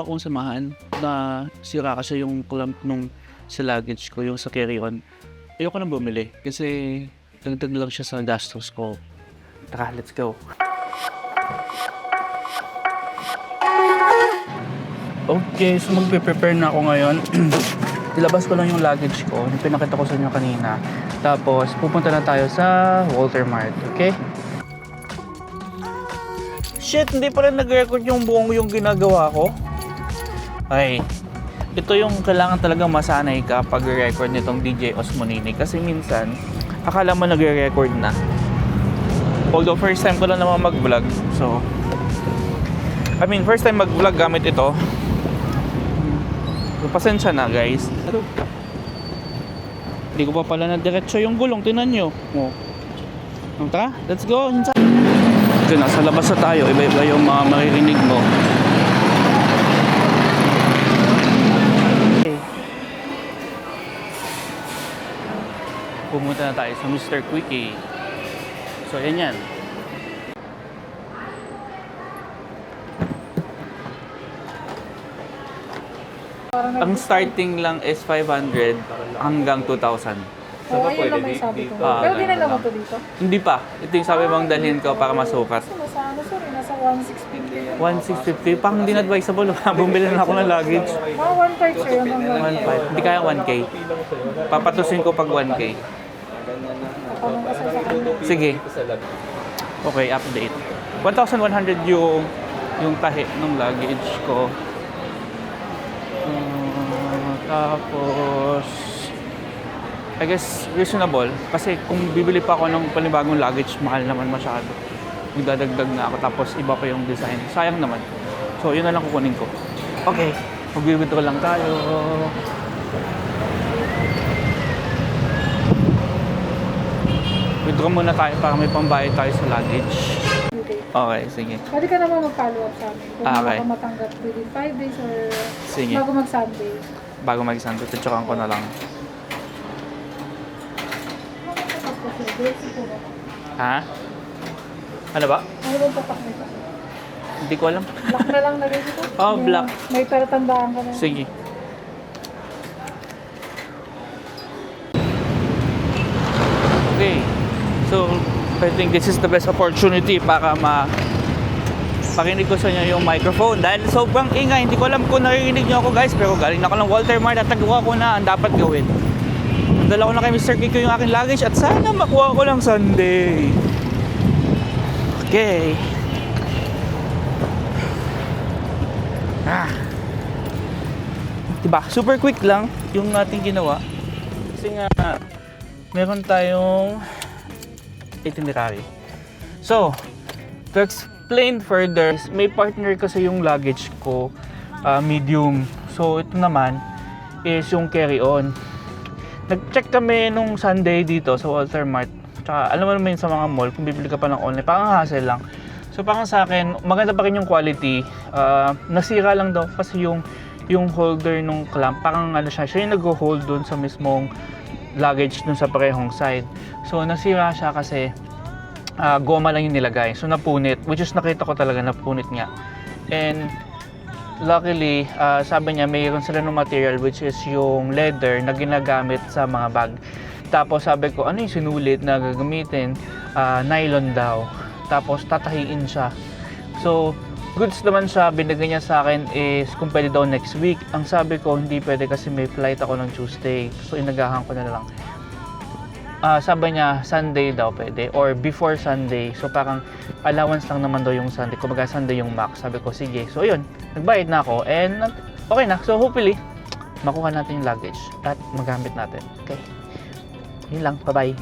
ba akong samahan na sira kasi yung clamp nung sa luggage ko, yung sa carry-on. Ayoko na bumili kasi dagdag lang siya sa gastos ko. Tara, let's go. Okay, so magpe-prepare na ako ngayon. Ilabas ko lang yung luggage ko, yung pinakita ko sa inyo kanina. Tapos, pupunta na tayo sa Walter Mart, okay? Shit, hindi pa rin nag-record yung buong yung ginagawa ko. Ay, ito yung kailangan talagang masanay ka pag record nitong DJ Osmonini. Kasi minsan, akala mo nag-record na. Although first time ko lang naman mag-vlog. So, first time mag-vlog gamit ito. Pasensya na guys. Hindi ko pa pala na diretso yung gulong. Tingnan nyo. Tara, let's go. Okay, nasa labas na tayo. Iba-iba yung mga maririnig mo. Okay. Pumunta na tayo sa Mr. Quickie. So, yan. Ang starting lang is 500 hanggang 2,000. Oo, ayun lang may sabi ko. Pero dinala mo to dito? Hindi pa. Ito yung sabi mong dalhin ko para masukat. Nasa ano, sorry, nasa 1,650. 1,650. Parang hindi na-advisable. Bumili na ako ng luggage. 1,500 sir, hanggang 1,500. Hindi kaya 1K. Papatusin ko pag 1K. Kapamang kasi sa kanya. Sige. Okay, update. 1,100 yung tahi ng luggage ko. Tapos I guess reasonable kasi kung bibili pa ako ng panibagong luggage, mahal naman masyado. Magdadagdag na ako tapos iba pa yung design. Sayang naman. So yun na lang kukunin ko. Okay, mag-withdraw lang tayo. Withdraw muna tayo para may pambayad tayo sa luggage. Okay, sige. Pwede ka naman mag-follow up sa amin kung Okay. baka matanggap within 5 days or Sige. bago mag-Sunday. Bago mag-sando, titsukan ko na lang. Ha? Ano ba? Ano bang tatak nito? Hindi ko alam. Black na lang na rin ito? Oh, black. May paratandaan ka na. Sige. Okay. So, I think this is the best opportunity para pakinig ko sa inyo yung microphone. Dahil sobrang ingay, hindi ko alam kung naririnig nyo ako guys, pero galing na ako ng Walter Mart at nagawa ko na ang dapat gawin. Dala ko na kay Mr. Kiko yung aking luggage at sana makuha ko lang Sunday. Okay. Diba? Super quick lang yung ating ginawa. Kasi nga, meron tayong itinerary. So, to explain further, may partner kasi yung luggage ko, medium. So, ito naman is yung carry-on. Nag-check kami nung Sunday dito sa Walter Mart. Tsaka, alam mo naman sa mga mall, kung bibili ka pa ng online, parang hassle lang. So, parang sa akin, maganda pa rin yung quality. Nasira lang daw kasi yung holder nung clamp, parang ano siya yung nag-hold dun sa mismong luggage dun sa parehong side. So, nasira siya kasi goma lang yung nilagay. So, napunit. Which is nakita ko talaga napunit nga. And, luckily, sabi niya mayroon sila ng material which is yung leather na ginagamit sa mga bag. Tapos sabi ko, ano yung sinulit na gagamitin? Nylon daw. Tapos tatahiin siya. So, goods naman siya, binigay niya sa akin is kung pwede daw next week. Ang sabi ko, hindi pwede kasi may flight ako ng Tuesday. So, inagahan ko na lang. Sabi niya, Sunday daw pwede or before Sunday. So, parang allowance lang naman daw yung Sunday. Kumbaga, Sunday yung max. Sabi ko, sige. So, yun. Nagbayad na ako and okay na. So, hopefully, makuha natin yung luggage at magamit natin. Okay. Yun lang. Bye-bye.